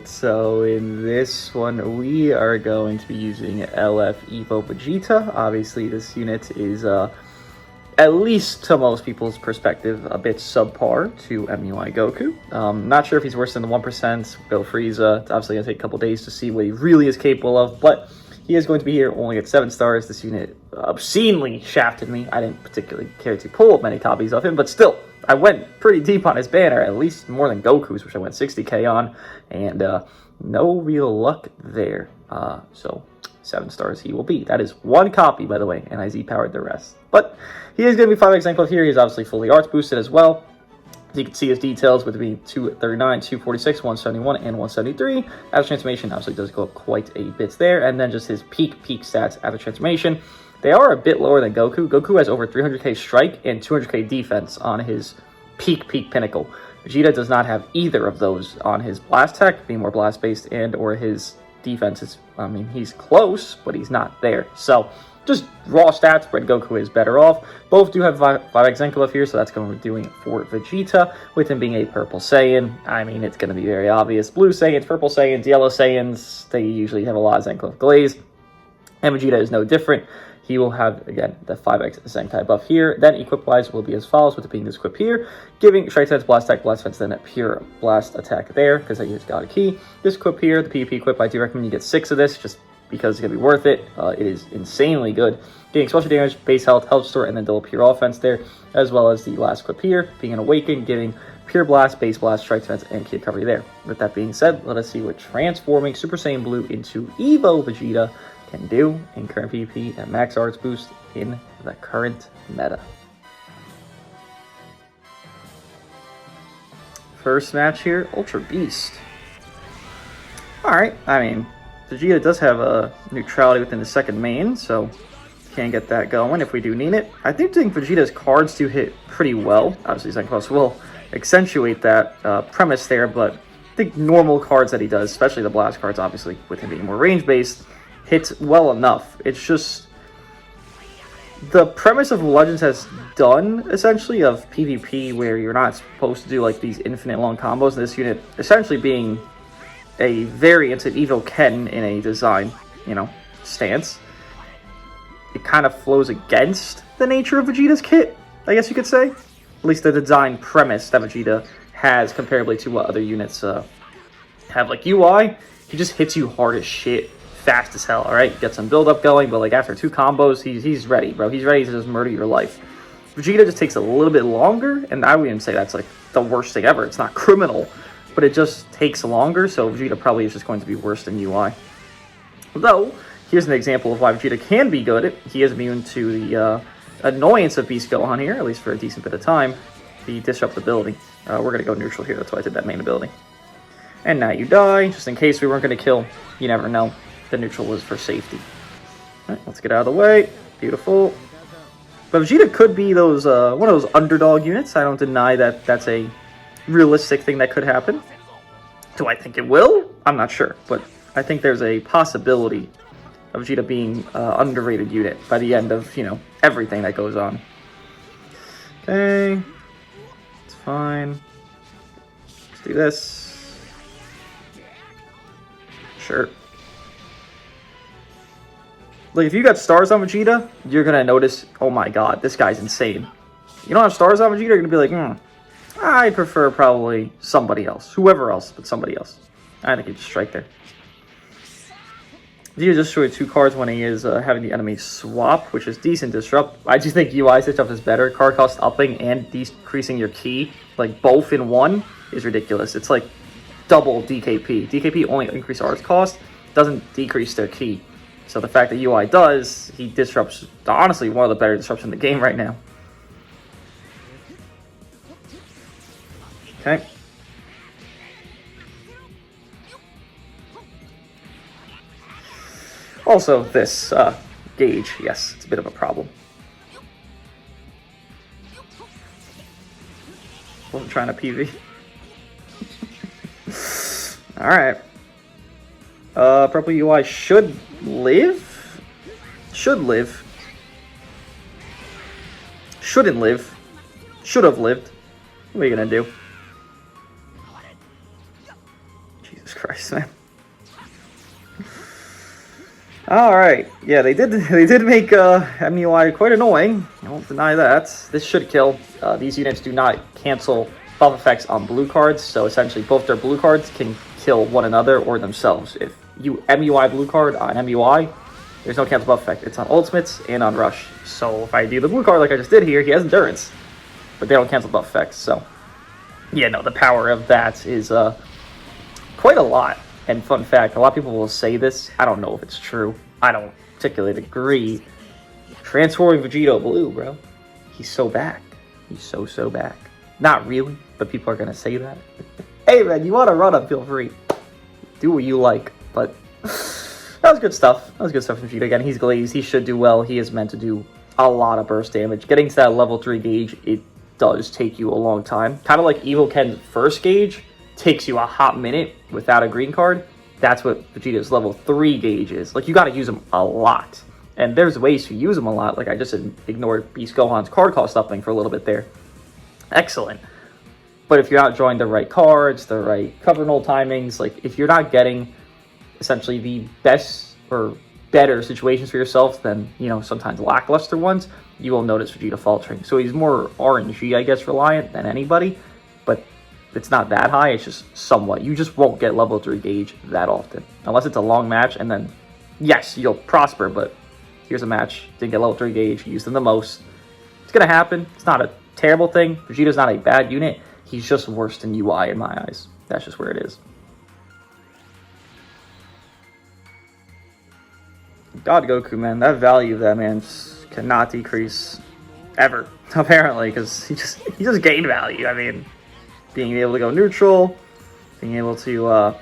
Alright, so in this one we are going to be using LF Evo Vegeta. Obviously this unit is, at least to most people's perspective, a bit subpar to MUI Goku. Not sure if he's worse than the 1%, Goku Frieza. It's obviously going to take a couple days to see what he really is capable of, but he is going to be here only at 7 stars. This unit obscenely shafted me. I didn't particularly care to pull many copies of him, but still, I went pretty deep on his banner, at least more than Goku's, which I went 60k on, and no real luck there. So 7 stars he will be. That is 1 copy, by the way, and I Z-powered the rest. But he is going to be 5x Enclave here. He's obviously fully arts boosted as well. You can see his details with being 239, 246, 171, and 173. After transformation, obviously does go up quite a bit there. And then just his peak stats after transformation. They are a bit lower than Goku. Goku has over 300k strike and 200k defense on his peak pinnacle. Vegeta does not have either of those on his blast tech, being more blast based, and or his defense is, I mean, he's close, but he's not there. So just raw stats, spread Goku is better off. Both do have 5x Enclave here, so that's going to be doing it for Vegeta, with him being a purple Saiyan. I mean, it's going to be very obvious. Blue Saiyans, purple Saiyans, yellow Saiyans, they usually have a lot of Enclave glaze. And Vegeta is no different. He will have, again, the 5x Zenkai buff here. Then equip-wise will be as follows, with it being this equip here, giving Strike Defense, Blast Attack, Blast Defense, then a pure Blast Attack there, because he's got a key. This equip here, the PvP equip, I do recommend you get 6 of this, just because it's going to be worth it. It is insanely good. Getting special damage, base health, health store, and then double pure offense there, as well as the last equip here, being an Awaken, giving pure blast, base blast, strike defense, and key recovery there. With that being said, let us see what transforming Super Saiyan Blue into Evo Vegeta can do in current PvP at max arts boost in the current meta. First match here, Ultra Beast. Alright, I mean, Vegeta does have a neutrality within the second main, so can get that going if we do need it. I think Vegeta's cards do hit pretty well. Obviously, Second Plus will accentuate that premise there, but I think normal cards that he does, especially the blast cards, obviously, with him being more range-based, hits well enough. It's just the premise of Legends has done, essentially, of PvP, where you're not supposed to do like these infinite long combos, and this unit essentially being a variant of Evo Ken in a design, stance. It kind of flows against the nature of Vegeta's kit, I guess you could say. At least the design premise that Vegeta has comparably to what other units have. Like UI, he just hits you hard as shit, fast as hell, alright? Get some build up going, but like after 2 combos, he's ready, bro. He's ready to just murder your life. Vegeta just takes a little bit longer, and I wouldn't say that's like the worst thing ever. It's not criminal, but it just takes longer, so Vegeta probably is just going to be worse than UI. Though, here's an example of why Vegeta can be good. He is immune to the annoyance of Beast Gohan here, at least for a decent bit of time, the disruptability. We're going to go neutral here, that's why I did that main ability. And now you die, just in case we weren't going to kill. You never know. The neutral was for safety. Alright, let's get out of the way. Beautiful. But Vegeta could be those one of those underdog units. I don't deny that that's a realistic thing that could happen. Do I think it will? I'm not sure, but I think there's a possibility of Vegeta being an underrated unit by the end of, everything that goes on. Okay. It's fine. Let's do this. Sure. Like, if you got stars on Vegeta, you're going to notice, oh my god, this guy's insane. You don't have stars on Vegeta, you're going to be like, I prefer probably somebody else. Whoever else, but somebody else. I think he just strike there. Vegeta just destroyed 2 cards when he is having the enemy swap, which is decent disrupt. I do think UI disrupt is better. Card cost upping and decreasing your key, like both in one, is ridiculous. It's like double DKP. DKP only increase arts cost, doesn't decrease their key. So the fact that UI does, he disrupts, honestly, one of the better disrupts in the game right now. Okay. Also, this gauge, yes, it's a bit of a problem. Wasn't trying to PV. Alright. Purple UI should live? Should live. Shouldn't live. Should have lived. What are you gonna do? Jesus Christ, man. Alright, yeah, they did make MUI quite annoying. I won't deny that. This should kill. These units do not cancel buff effects on blue cards, so essentially both their blue cards can kill one another or themselves. If you MUI blue card on MUI, there's no cancel buff effect. It's on ultimates and on rush. So if I do the blue card like I just did here, he has endurance, but they don't cancel buff effects. So yeah, no, the power of that is quite a lot. And fun fact, a lot of people will say this. I don't know if it's true. I don't particularly agree. Transforming Vegeta blue, bro. He's so back. He's so back. Not really, but people are going to say that. Hey, man, you want to run up, feel free. Do what you like. But that was good stuff. That was good stuff from Vegeta. Again, he's glazed. He should do well. He is meant to do a lot of burst damage. Getting to that level 3 gauge, it does take you a long time. Kind of like Evo Ken's first gauge. Takes you a hot minute without a green card. That's what Vegeta's level 3 gauge is. Like, you got to use him a lot. And there's ways to use him a lot. Like, I just ignored Beast Gohan's card cost stuffing for a little bit there. Excellent. But if you're not drawing the right cards, the right cover null timings, like, if you're not getting essentially the best or better situations for yourself than, you know, sometimes lackluster ones, you will notice Vegeta faltering. So he's more RNG, I guess, reliant than anybody. But it's not that high, it's just somewhat. You just won't get level 3 gauge that often. Unless it's a long match, and then, yes, you'll prosper, but here's a match, didn't get level 3 gauge, used them the most. It's gonna happen. It's not a terrible thing. Vegeta's not a bad unit. He's just worse than UI in my eyes. That's just where it is. God Goku, man, that value of that man cannot decrease ever, apparently, because he just gained value. I mean, being able to go neutral, being able to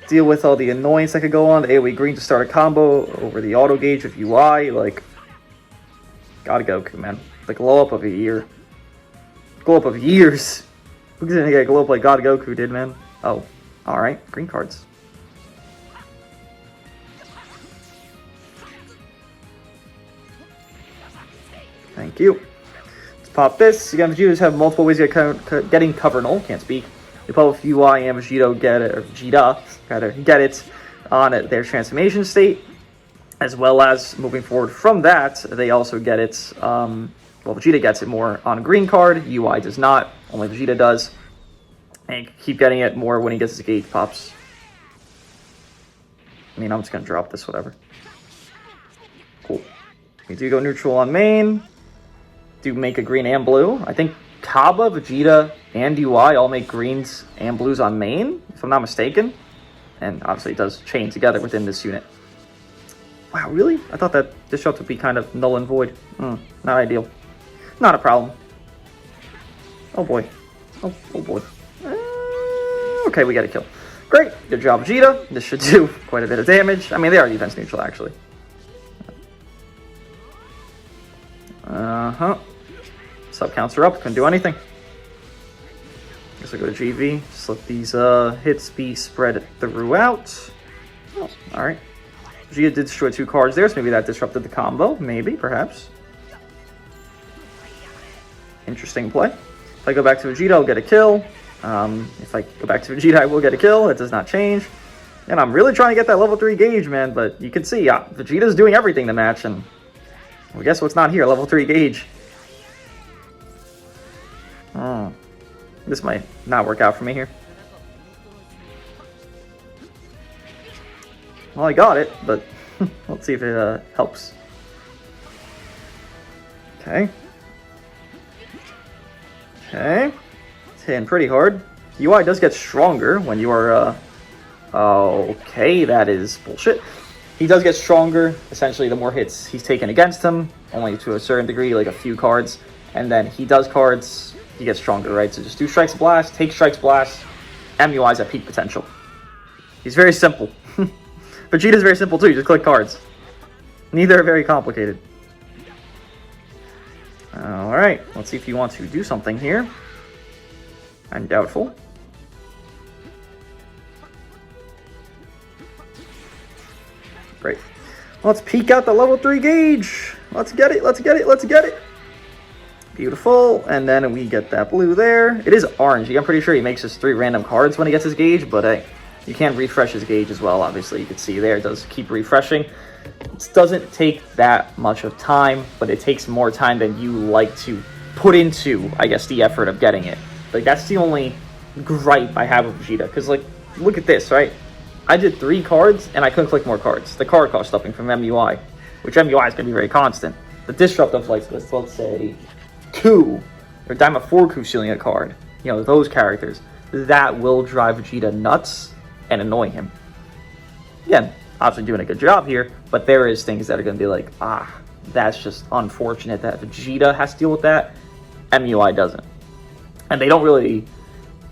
deal with all the annoyance that could go on, the AoE green to start a combo over the auto gauge of UI, like, God Goku, man. The glow up of a year. Glow up of years. Who didn't get a glow up like God Goku did, man? Oh, alright, green cards. Thank you. Let's pop this. Again, Vegeta have multiple ways of getting cover null. Can't speak. If both UI and Vegeta get it, or Vegeta rather get it on their transformation state, as well as moving forward from that, they also get it. Well, Vegeta gets it more on green card. UI does not. Only Vegeta does. And keep getting it more when he gets his gauge pops. I mean, I'm just gonna drop this, whatever. Cool. We do go neutral on main. Do make a green and blue. I think Kaba, Vegeta, and UI all make greens and blues on main, if I'm not mistaken. And obviously it does chain together within this unit. Wow, really? I thought that this shot would be kind of null and void. Not ideal. Not a problem. Oh boy. Oh boy. Okay, we got a kill. Great. Good job, Vegeta. This should do quite a bit of damage. I mean, they are defense neutral, actually. Sub counts are up. Couldn't do anything. Guess I'll go to GV. Just let these hits be spread throughout. Oh, alright. Vegeta did destroy 2 cards there, so maybe that disrupted the combo. Maybe, perhaps. Interesting play. If I go back to Vegeta, I'll get a kill. If I go back to Vegeta, I will get a kill. It does not change. And I'm really trying to get that level 3 gauge, man. But you can see, Vegeta's doing everything to match. And well, guess what's not here? Level 3 gauge. Oh. This might not work out for me here. Well, I got it, but let's see if it helps. Okay. Okay. It's hitting pretty hard. UI does get stronger when you are, okay, that is bullshit. He does get stronger, essentially, the more hits he's taken against him, only to a certain degree, like a few cards. And then he does cards, he gets stronger, right? So just do Strikes Blast, take Strikes Blast, MUI's at peak potential. He's very simple. Vegeta's very simple too, you just click cards. Neither are very complicated. Alright, let's see if you want to do something here. I'm doubtful. Great. Let's peek out the level 3 gauge. Let's get it, let's get it, let's get it. Beautiful. And then we get that blue there. It is orangey. I'm pretty sure he makes his 3 random cards when he gets his gauge, but hey, you can refresh his gauge as well. Obviously, you can see there, it does keep refreshing. It doesn't take that much of time, but it takes more time than you like to put into, I guess, the effort of getting it. Like, that's the only gripe I have with Vegeta. Because, like, look at this, right? I did 3 cards, and I couldn't click more cards. The card cost stopping from MUI, which MUI is going to be very constant. The disrupt of, like, let's say, 2, or Daima 4 stealing a card, you know, those characters, that will drive Vegeta nuts and annoy him. Again, obviously doing a good job here, but there is things that are going to be like, that's just unfortunate that Vegeta has to deal with that. MUI doesn't. And they don't really,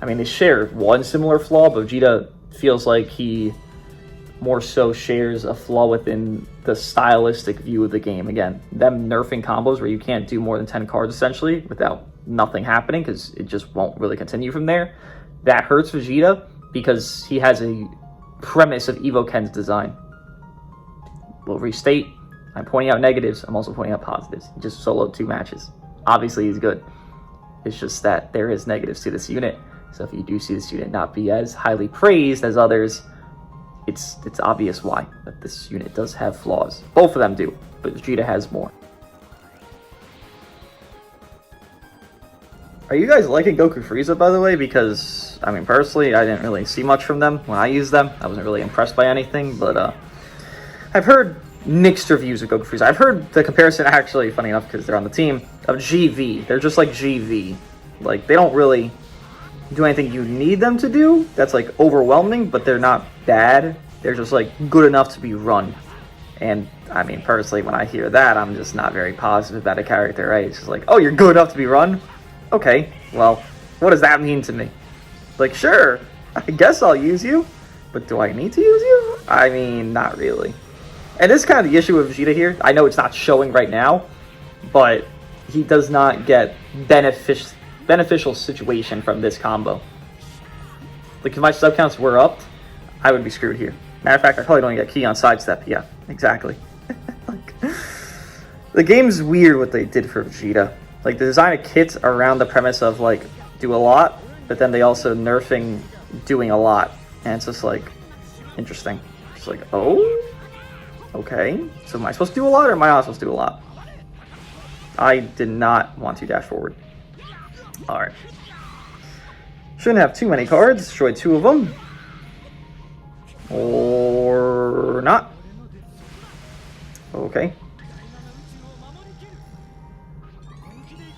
I mean, they share one similar flaw, but Vegeta feels like he more so shares a flaw within the stylistic view of the game. Again, them nerfing combos where you can't do more than 10 cards essentially without nothing happening, because it just won't really continue from there. That hurts Vegeta because he has a premise of Evo Ken's design. We'll restate, I'm pointing out negatives, I'm also pointing out positives. He just soloed 2 matches. Obviously he's good. It's just that there is negatives to this unit. So if you do see this unit not be as highly praised as others, it's obvious why. That this unit does have flaws. Both of them do, but Vegeta has more. Are you guys liking Goku Frieza, by the way? Because, I mean, personally, I didn't really see much from them when I used them. I wasn't really impressed by anything, but I've heard mixed reviews of Goku Frieza. I've heard the comparison, actually, funny enough, because they're on the team, of GV. They're just like GV. Like, they don't really do anything you need them to do. That's, like, overwhelming, but they're not bad. They're just, like, good enough to be run. And, I mean, personally, when I hear that, I'm just not very positive about a character, right? It's just like, oh, you're good enough to be run? Okay, well, what does that mean to me? Like, sure, I guess I'll use you, but do I need to use you? I mean, not really. And this is kind of the issue with Vegeta here. I know it's not showing right now, but he does not get beneficial situation from this combo. Like, if my sub counts were upped, I would be screwed here. Matter of fact, I probably don't get key on sidestep. Yeah, exactly. Like, the game's weird what they did for Vegeta. Like, the design of kits around the premise of, like, do a lot, but then they also nerfing doing a lot. And it's just, like, interesting. It's like, oh, okay. So am I supposed to do a lot, or am I not supposed to do a lot? I did not want to dash forward. Alright. Shouldn't have too many cards. Destroyed 2 of them. Or not. Okay.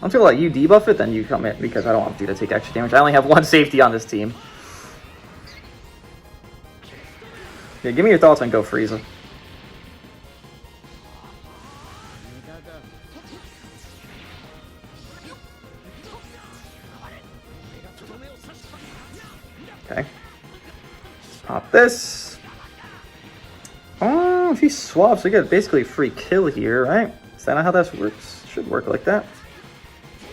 I'm gonna let you debuff it, then you come in, because I don't want you to take extra damage. I only have 1 safety on this team. Yeah, give me your thoughts on Go Frieza. Okay. Let's pop this. Oh, if he swaps, we get basically a free kill here, right? Is that not how that works? Should work like that.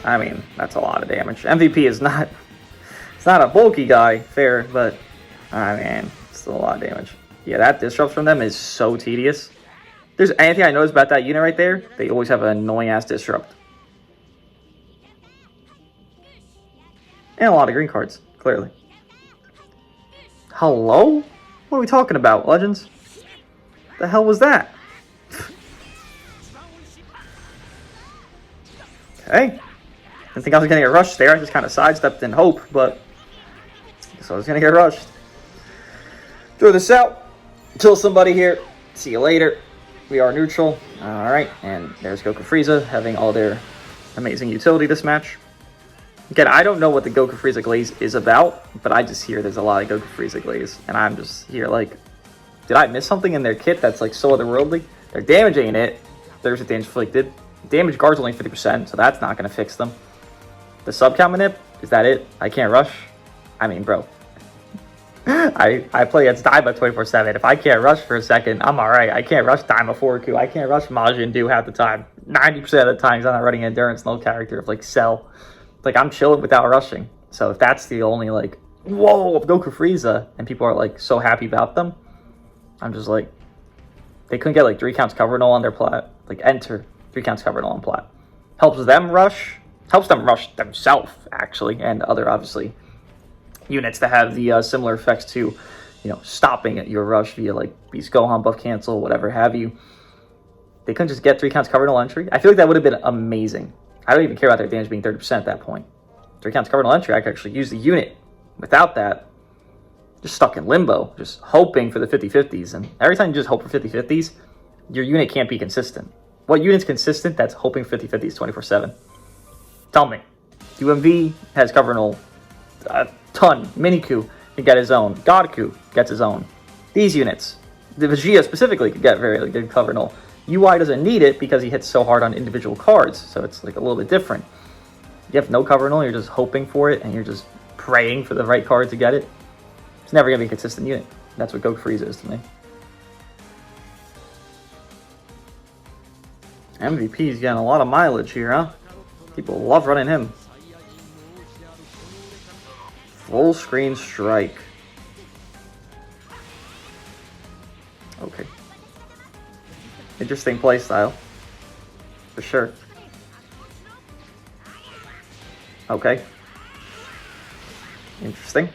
I mean, that's a lot of damage. MVP is not, it's not a bulky guy, fair, but I mean, it's still a lot of damage. Yeah, that disrupt from them is so tedious. If there's anything I noticed about that unit right there, they always have an annoying ass disrupt. And a lot of green cards, clearly. Hello? What are we talking about, Legends? The hell was that? Okay. Didn't think I was going to get rushed there. I just kind of sidestepped in hope, but I guess I was going to get rushed. Throw this out. Kill somebody here. See you later. We are neutral. Alright, and there's Goku Frieza having all their amazing utility this match. Again, I don't know what the Goku Frieza glaze is about, but I just hear there's a lot of Goku Frieza glaze. And I'm just here like, did I miss something in their kit that's like so otherworldly? Their damage ain't it. There's a damage inflicted. Damage guard's only 50%, so that's not going to fix them. The sub count manip, is that it? I can't rush? I mean, bro. I play against Daima 24/7. If I can't rush for a second, I'm alright. I can't rush Daima 4Q. I can't rush Majin Do half the time. 90% of the times I'm not running endurance, no character of like Cell. Like, I'm chilling without rushing. So if that's the only like, whoa, of Goku Frieza, and people are like so happy about them, I'm just like, they couldn't get like 3 counts covered all on their plat. Like, enter 3 counts covered all on plat. Helps them rush, Helps them rush themselves, actually, and other, obviously, units that have the similar effects to, stopping your rush via, like, Beast Gohan, buff cancel, whatever have you. They couldn't just get 3 counts covered no entry. I feel like that would have been amazing. I don't even care about their damage being 30% at that point. 3 counts covered no entry, I could actually use the unit. Without that, just stuck in limbo, just hoping for the 50-50s. And every time you just hope for 50-50s, your unit can't be consistent. What unit's consistent that's hoping 50-50s 24/7? Tell me. UMV has cover null a ton. Miniku can get his own. Godku gets his own. These units, the Vegeta specifically, could get very good cover null. UI doesn't need it because he hits so hard on individual cards, so it's like a little bit different. You have no cover null, you're just hoping for it, and you're just praying for the right card to get it. It's never going to be a consistent unit. That's what Goku Frieza is to me. MVP's getting a lot of mileage here, huh? People love running him. Full screen strike. Okay. Interesting playstyle. For sure. Okay. Interesting.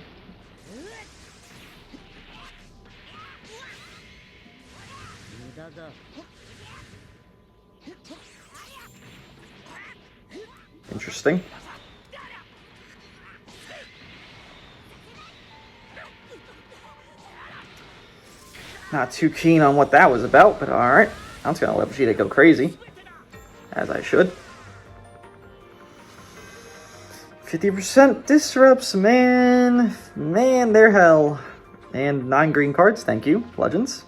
Interesting. Not too keen on what that was about, but alright. I'm just gonna let Vegeta go crazy. As I should. 50% disrupts, man. Man, they're hell. And 9 green cards, thank you, Legends.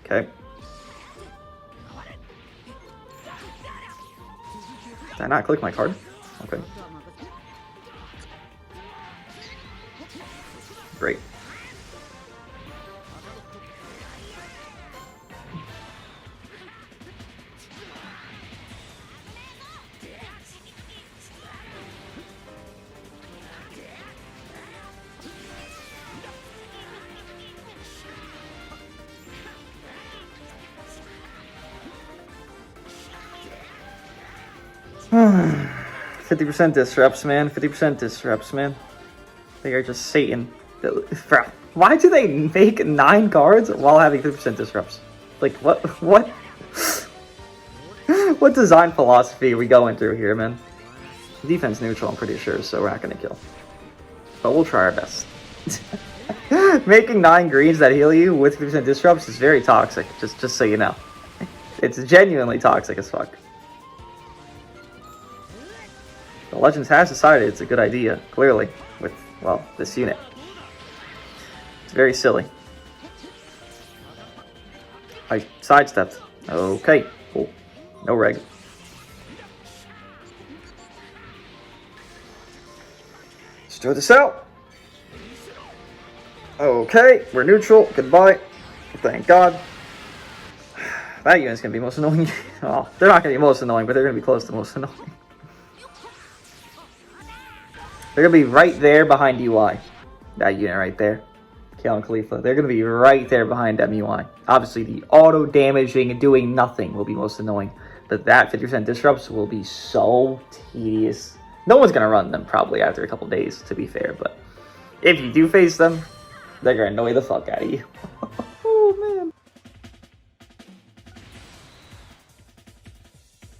Okay. Did I not click my card? Okay. Great. Hmm. 50% disrupts, man. 50% disrupts, man. They are just Satan. Bro, why do they make 9 cards while having 50% disrupts? Like, what? What design philosophy are we going through here, man? Defense neutral, I'm pretty sure, so we're not gonna kill. But we'll try our best. Making 9 greens that heal you with 50% disrupts is very toxic, just so you know. It's genuinely toxic as fuck. The Legends has decided it's a good idea, clearly, with, well, this unit. It's very silly. I sidestepped. Okay, cool. No reg. Let's throw this out. Okay, we're neutral. Goodbye. Thank God. That unit's gonna be most annoying. Oh, they're not gonna be most annoying, but they're gonna be close to most annoying. They're gonna be right there behind UI. That unit right there. Kale and Khalifa. They're gonna be right there behind MUI. Obviously, the auto damaging and doing nothing will be most annoying. But that 50% disrupts will be so tedious. No one's gonna run them probably after a couple days, to be fair, but if you do face them, they're gonna annoy the fuck out of you. Oh man.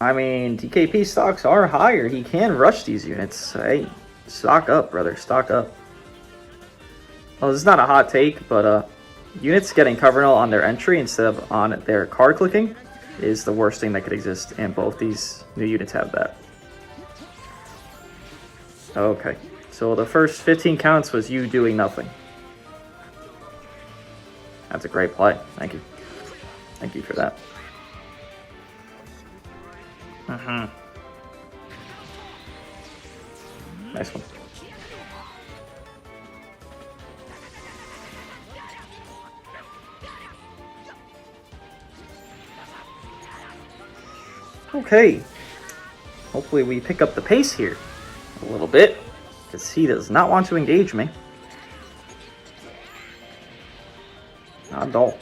I mean, TKP stocks are higher. He can rush these units. Hey, stock up, brother. Stock up. Well, this is not a hot take, but units getting cover null on their entry instead of on their card clicking is the worst thing that could exist, and both these new units have that. Okay, so the first 15 counts was you doing nothing. That's a great play. Thank you. Thank you for that. Nice one. Okay. Hopefully we pick up the pace here a little bit, because he does not want to engage me. Not at all.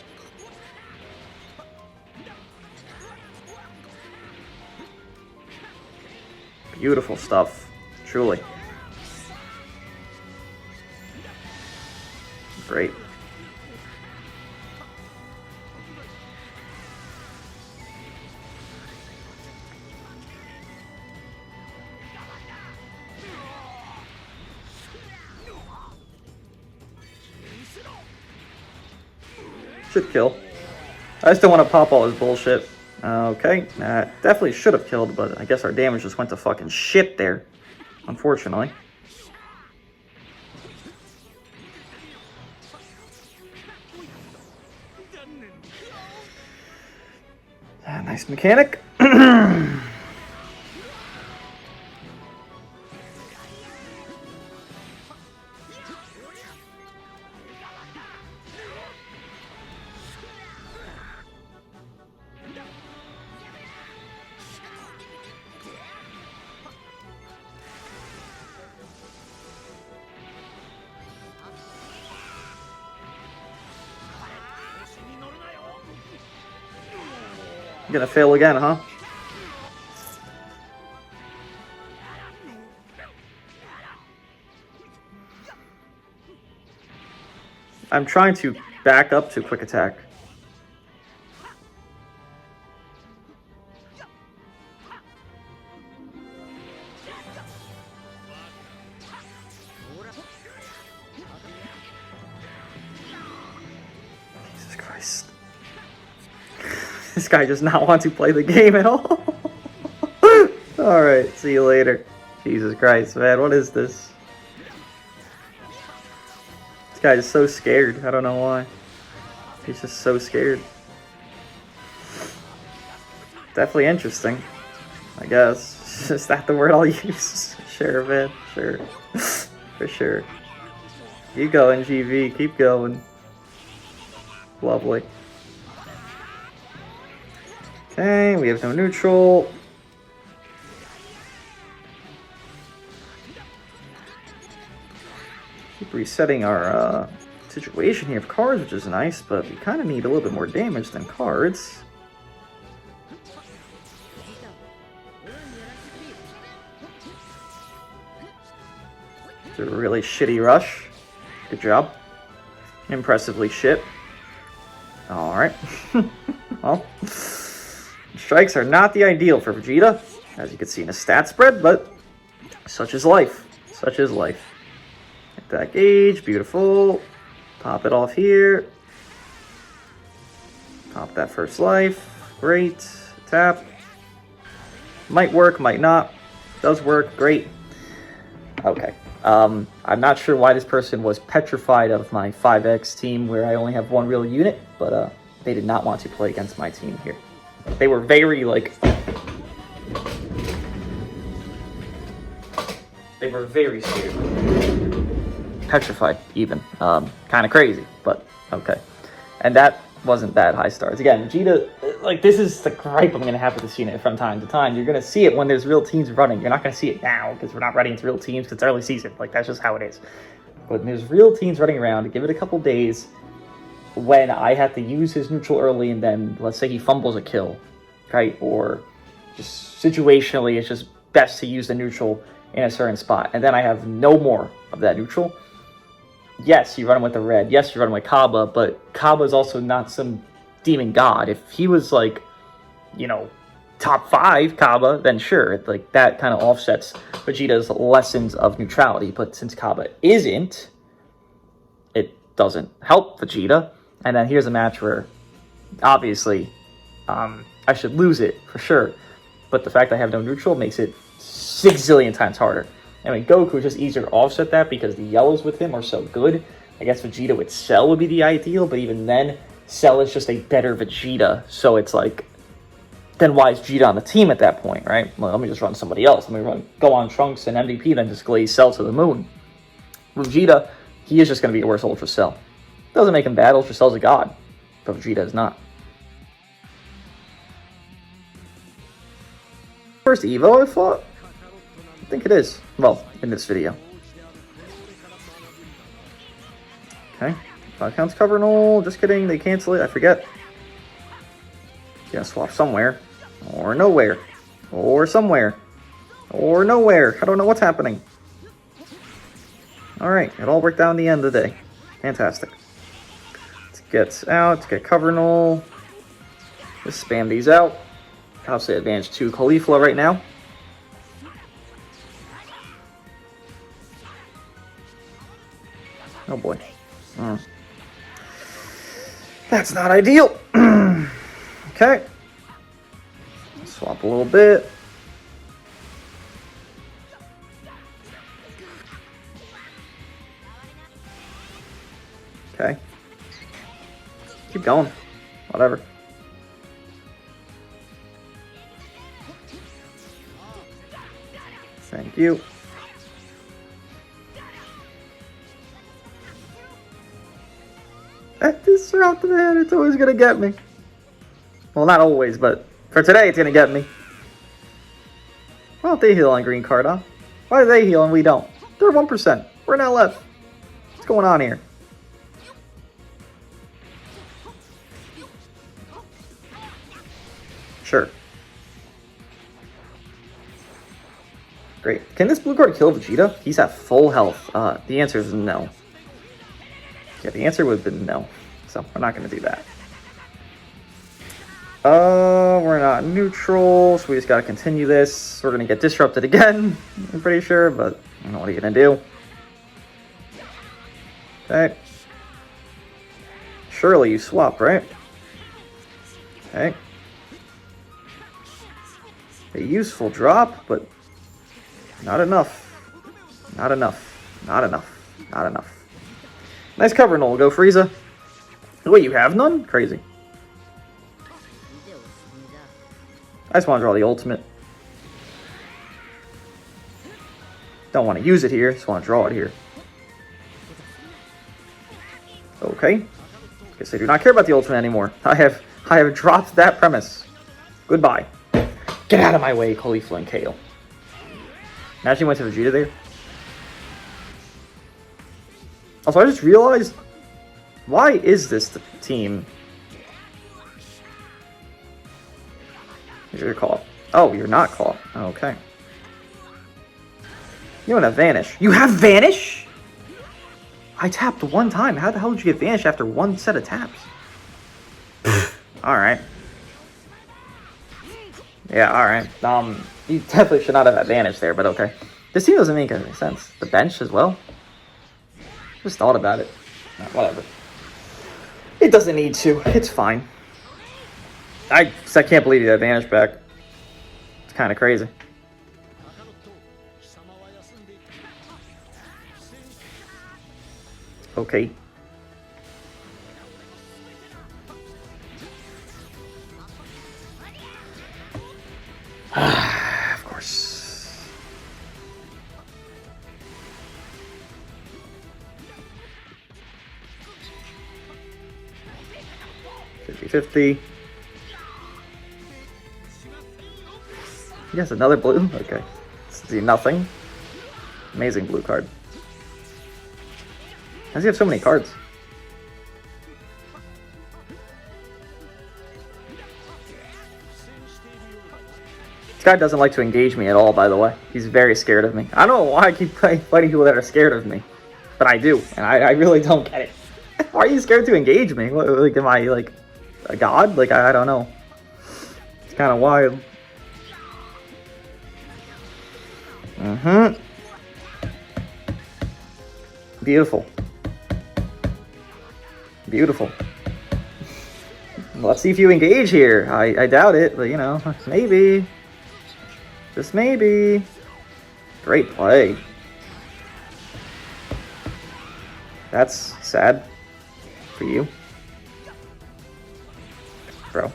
Beautiful stuff. Truly. Great. Should kill. I just don't want to pop all his bullshit. Okay, definitely should have killed, but I guess our damage just went to fucking shit there, unfortunately. Nice mechanic. Gonna fail again, huh? I'm trying to back up to quick attack. Jesus Christ. This guy does not want to play the game at all. Alright, see you later. Jesus Christ, man, what is this? This guy is so scared. I don't know why. He's just so scared. Definitely interesting, I guess. Is that the word I'll use? Sure, man. Sure. For sure. Keep going, GV. Keep going. Lovely. Okay, we have no neutral. Keep resetting our situation here of cards, which is nice, but we kind of need a little bit more damage than cards. It's a really shitty rush. Good job. Impressively shit. Alright. Well, strikes are not the ideal for Vegeta, as you can see in his stat spread, but such is life. Such is life. Hit that gauge. Beautiful. Pop it off here. Pop that first life. Great. Tap. Might work, might not. Does work. Great. Okay. I'm not sure why this person was petrified of my 5X team where I only have one real unit, but they did not want to play against my team here. They were very, like... They were very scared. Petrified, even. Kind of crazy, but okay. And that wasn't that high stars. Again, Vegeta, like, this is the gripe I'm going to have with this unit from time to time. You're going to see it when there's real teams running. You're not going to see it now because we're not running into real teams because it's early season. Like, that's just how it is. But when there's real teams running around, give it a couple days when I have to use his neutral early and then, let's say he fumbles a kill, right? Or just situationally, it's just best to use the neutral in a certain spot. And then I have no more of that neutral. Yes, you run him with the red. Yes, you run him with Kaba, but Kaba is also not some demon god. If he was like, you know, top 5 Kaba, then sure, like that kind of offsets Vegeta's lessons of neutrality. But since Kaba isn't, it doesn't help Vegeta. And then here's a match where, obviously, I should lose it for sure. But the fact I have no neutral makes it 6 zillion times harder. I mean, Goku is just easier to offset that because the yellows with him are so good. I guess Vegeta with Cell would be the ideal, but even then, Cell is just a better Vegeta. So it's like, then why is Vegeta on the team at that point, right? Well, let me just run somebody else. Let me go on Trunks and MVP, then just glaze Cell to the moon. With Vegeta, he is just going to be a worse Ultra Cell. Doesn't make him bad. Ultra Cell's a god, but Vegeta is not. First Evo, I thought? I think it is. Well, in this video. Okay. 5 counts cover null. Just kidding. They cancel it. I forget. Yeah, swap somewhere. Or nowhere. Or somewhere. Or nowhere. I don't know what's happening. Alright, it all worked out in the end of the day. Fantastic. Let's get out, let's get cover null. Just spam these out. Obviously advantage to Caulifla right now. Oh boy. That's not ideal. Okay. Swap a little bit. Okay. Keep going. Whatever. Thank you. This throughout the man, it's always gonna get me. Well, not always, but for today, it's gonna get me. Why don't they heal on green card, huh? Why do they heal and we don't? They're 1%. We're not left. What's going on here? Sure. Great. Can this blue card kill Vegeta? He's at full health. The answer is no. Yeah, the answer would have been no. So, we're not going to do that. We're not neutral, so we just got to continue this. We're going to get disrupted again, I'm pretty sure, but I don't know what are you going to do. Okay. Surely you swap, right? Okay. A useful drop, but not enough. Not enough. Not enough. Not enough. Nice cover, Noel. Go Frieza. Wait, you have none? Crazy. I just want to draw the ultimate. Don't want to use it here. Just want to draw it here. Okay. Guess I do not care about the ultimate anymore. I have dropped that premise. Goodbye. Get out of my way, Caulifla and Kale. Imagine you went to Vegeta there. Also, I just realized, why is this the team? You're caught. Oh, you're not caught. Okay. You don't have Vanish. You have Vanish? I tapped one time. How the hell did you get Vanish after one set of taps? Alright. Yeah, alright. You definitely should not have Vanish there, but okay. This team doesn't make any sense. The bench as well? Just thought about it. Whatever. It doesn't need to. It's fine. I can't believe you had Vanish back. It's kind of crazy. Okay. Of course. $50-50. Yes, another blue? Okay. See, nothing. Amazing blue card. How does he have so many cards? This guy doesn't like to engage me at all, by the way. He's very scared of me. I don't know why I keep fighting people that are scared of me. But I do, and I really don't get it. Why are you scared to engage me? What, like, am I, like, a god? Like, I don't know. It's kind of wild. Beautiful. Beautiful. Let's see if you engage here. I doubt it, but you know, maybe. Just maybe. Great play. That's sad for you. Bro.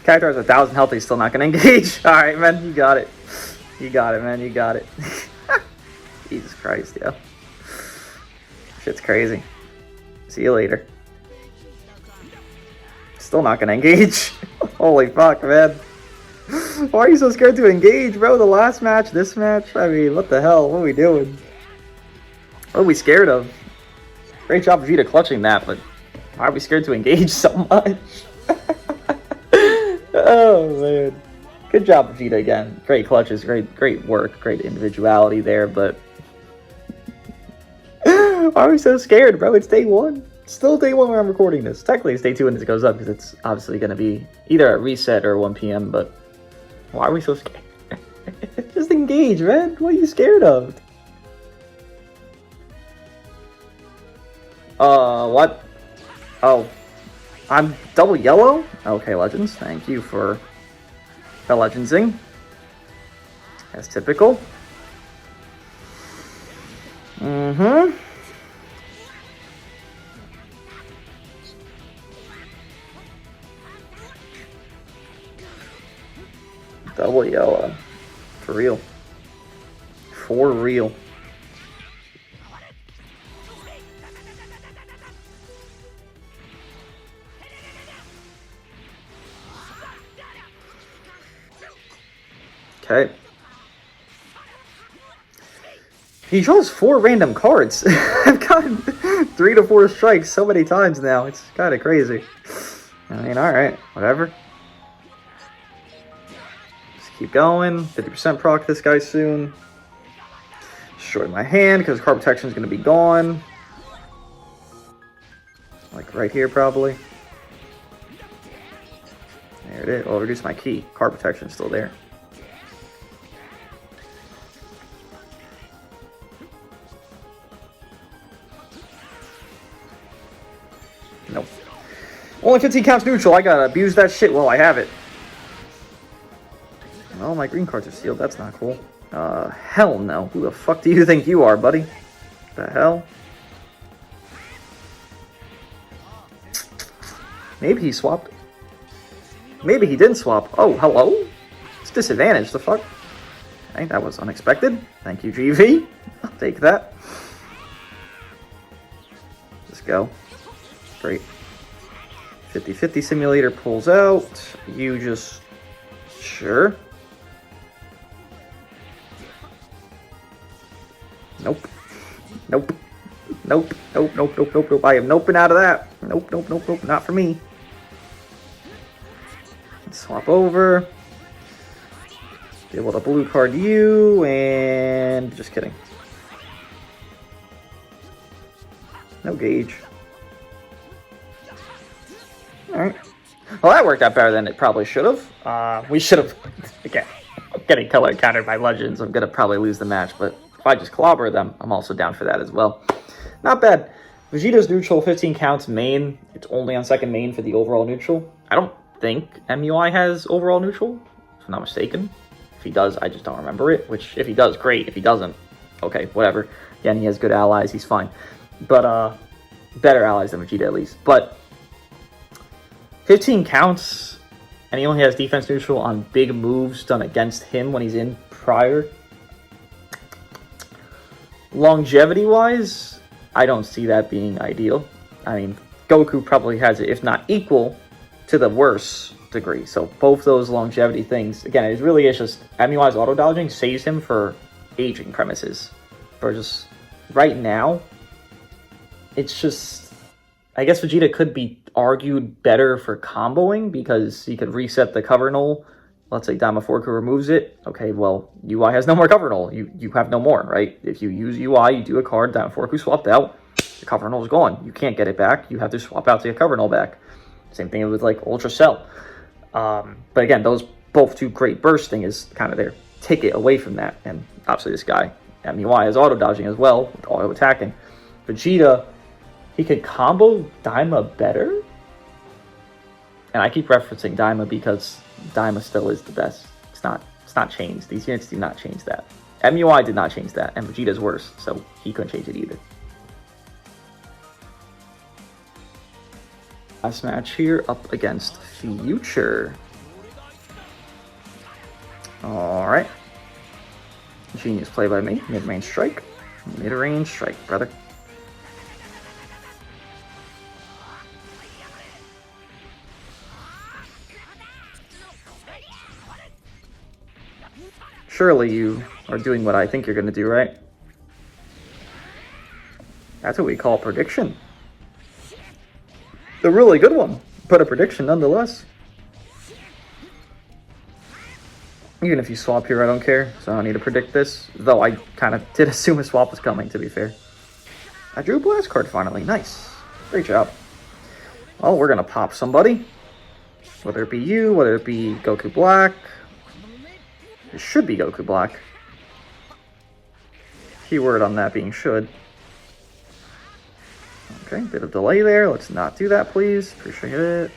Character has 1,000 health, he's still not gonna engage. Alright, man, you got it. You got it, man, you got it. Jesus Christ, yo. Shit's crazy. See you later. Still not gonna engage. Holy fuck, man. Why are you so scared to engage, bro? The last match, this match? I mean, what the hell? What are we doing? What are we scared of? Great job, Vegeta, clutching that, but why are we scared to engage so much? Oh, man. Good job, Vegeta, again. Great clutches, great work, great individuality there, but... Why are we so scared, bro? It's day one. It's still day one when I'm recording this. Technically, it's day two when this goes up, because it's obviously going to be either at reset or 1 p.m., but... Why are we so scared? Just engage, man. What are you scared of? What? Oh. I'm double yellow? Okay, Legends. Thank you for the Legendsing. As typical. Mm-hmm. Double yellow. For real. For real. Okay. He draws 4 random cards. I've gotten 3 to 4 strikes so many times now. It's kind of crazy. I mean, alright. Whatever. Just keep going. 50% proc this guy soon. Destroy my hand because card protection is going to be gone. Like right here, probably. There it is. I'll reduce my key. Card protection is still there. Nope. Only 15 counts neutral. I gotta abuse that shit while I have it. Well, my green cards are sealed. That's not cool. Hell no. Who the fuck do you think you are, buddy? The hell? Maybe he swapped. Maybe he didn't swap. Oh, hello? It's disadvantage. The fuck? Okay, that was unexpected. Thank you, GV. I'll take that. Let's go. Great. 50-50 simulator pulls out. You just... Sure. Nope. Nope. Nope. Nope. Nope. Nope. Nope. Nope. I am noping out of that. Nope. Nope. Nope. Nope. Not for me. Swap over. Be able to blue card you, and... Just kidding. No gauge. Alright. Well, that worked out better than it probably should have. We should have... Again, I'm getting color countered by Legends. I'm going to probably lose the match, but if I just clobber them, I'm also down for that as well. Not bad. Vegeta's neutral, 15 counts main. It's only on second main for the overall neutral. I don't think MUI has overall neutral, if I'm not mistaken. If he does, I just don't remember it, which if he does, great. If he doesn't, okay, whatever. Again, he has good allies, he's fine. But, better allies than Vegeta at least. But 15 counts, and he only has defense neutral on big moves done against him when he's in prior. Longevity-wise, I don't see that being ideal. I mean, Goku probably has it, if not equal, to the worst degree. So both those longevity things, again, it really is just MUI's auto-dodging saves him for aging premises. For just right now, it's just... I guess Vegeta could be argued better for comboing because he could reset the cover null. Let's say Damaforku removes it. Okay, well, UI has no more cover null. You have no more, right? If you use UI, you do a card, Damaforku swapped out, the cover null is gone. You can't get it back. You have to swap out to get cover null back. Same thing with like Ultra Cell. But again, those both two great bursting is kind of their ticket away from that. And obviously this guy, MUI, is auto dodging as well, auto attacking. Vegeta, he could combo Daima better. And I keep referencing Daima because Daima still is the best. It's not changed. These units do not change that. MUI did not change that, and Vegeta's worse, so he couldn't change it either. Last match here up against Future. Alright. Genius play by me. Mid-range strike. Mid-range strike, brother. Surely you are doing what I think you're going to do, right? That's what we call prediction. The really good one, but a prediction nonetheless. Even if you swap here, I don't care, so I don't need to predict this. Though I kind of did assume a swap was coming, to be fair. I drew a blast card finally. Nice. Great job. Well, we're going to pop somebody. Whether it be you, whether it be Goku Black. It should be Goku Black. Keyword on that being should. Okay, bit of delay there. Let's not do that, please. Appreciate it.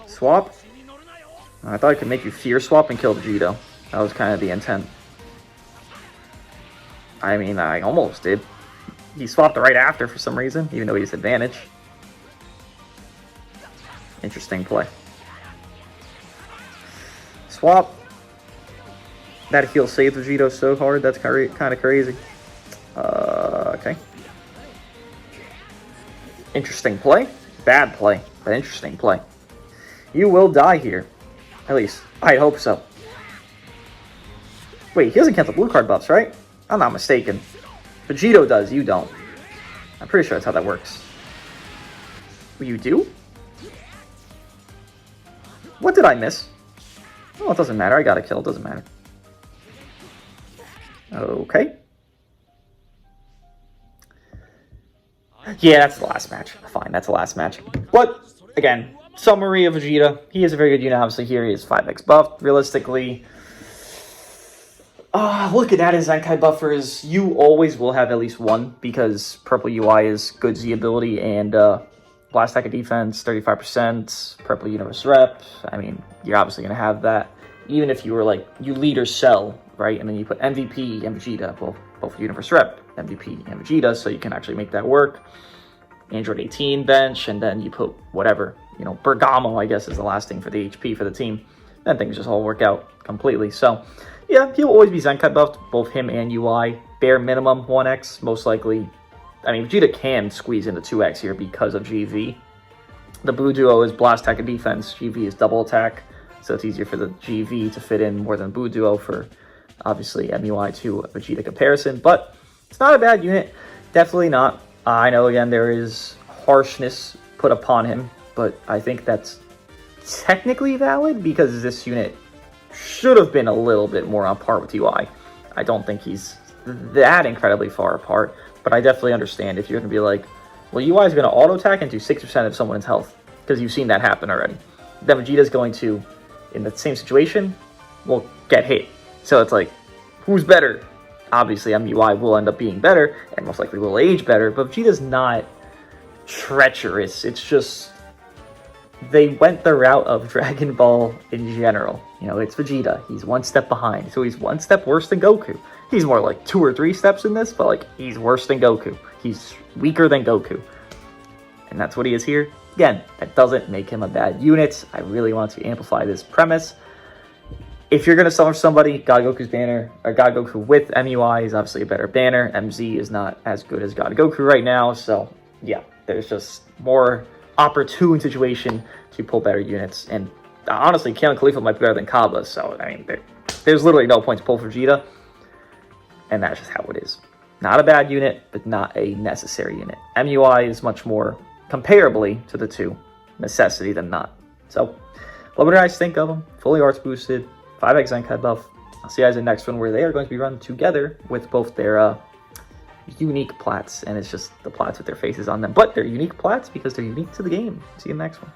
Swap. I thought I could make you fear swap and kill Vegeta. That was kind of the intent. I mean, I almost did. He swapped right after for some reason, even though he has advantage. Interesting play. Swap. That heal saved Vegeta so hard, that's kind of crazy. Okay. Interesting play. Bad play, but interesting play. You will die here. At least, I hope so. Wait, he doesn't cancel blue card buffs, right? I'm not mistaken. Vegeta does, you don't. I'm pretty sure that's how that works. You do? What did I miss? Oh, it doesn't matter. I got a kill. It doesn't matter. Okay. Yeah, that's the last match. Fine, that's the last match. But, again, summary of Vegeta. He is a very good unit. Obviously, here he is 5x buffed. Realistically, look at that in Zenkai buffers. You always will have at least one because Purple UI is good Z ability and Blast Attack Defense, 35%, Purple Universe Rep. I mean, you're obviously going to have that. Even if you were like, you lead or sell, right? And then you put MVP and Vegeta, both Universe Rep, MVP and Vegeta, so you can actually make that work. Android 18 bench, and then you put whatever, you know, Bergamo, I guess, is the last thing for the HP for the team. Then things just all work out completely. So, yeah, he'll always be Zenkai buffed, both him and UI. Bare minimum 1x, most likely. I mean, Vegeta can squeeze into 2x here because of GV. The Blue Duo is Blast Attack and Defense, GV is Double Attack, so it's easier for the GV to fit in more than Blue Duo for, obviously, MUI to Vegeta comparison. But it's not a bad unit, definitely not. I know, again, there is harshness put upon him, but I think that's technically valid because this unit should have been a little bit more on par with UI. I don't think he's that incredibly far apart, but I definitely understand if you're going to be like, well, UI is going to auto-attack and do 6% of someone's health, because you've seen that happen already. Then Vegeta's going to, in the same situation, will get hit. So it's like, who's better? Obviously, MUI will end up being better, and most likely will age better, but Vegeta's not treacherous. It's just, they went the route of Dragon Ball in general. You know, it's Vegeta. He's one step behind, so he's one step worse than Goku. He's more like 2 or 3 steps in this, but like, he's worse than Goku. He's weaker than Goku. And that's what he is here. Again, that doesn't make him a bad unit. I really want to amplify this premise. If you're going to sell somebody, God Goku's banner, or God Goku with MUI is obviously a better banner. MZ is not as good as God Goku right now. So, yeah, there's just more opportune situation to pull better units. And honestly, Kale and Khalifa might be better than Kaba. So, I mean, there's literally no point to pull for Vegeta. And that's just how it is. Not a bad unit, but not a necessary unit. MUI is much more comparably to the two necessity than not. So, what do you guys think of them? Fully arts boosted, 5x Zenkai buff. I'll see you guys in the next one where they are going to be run together with both their unique plats. And it's just the plats with their faces on them. But they're unique plats because they're unique to the game. See you in the next one.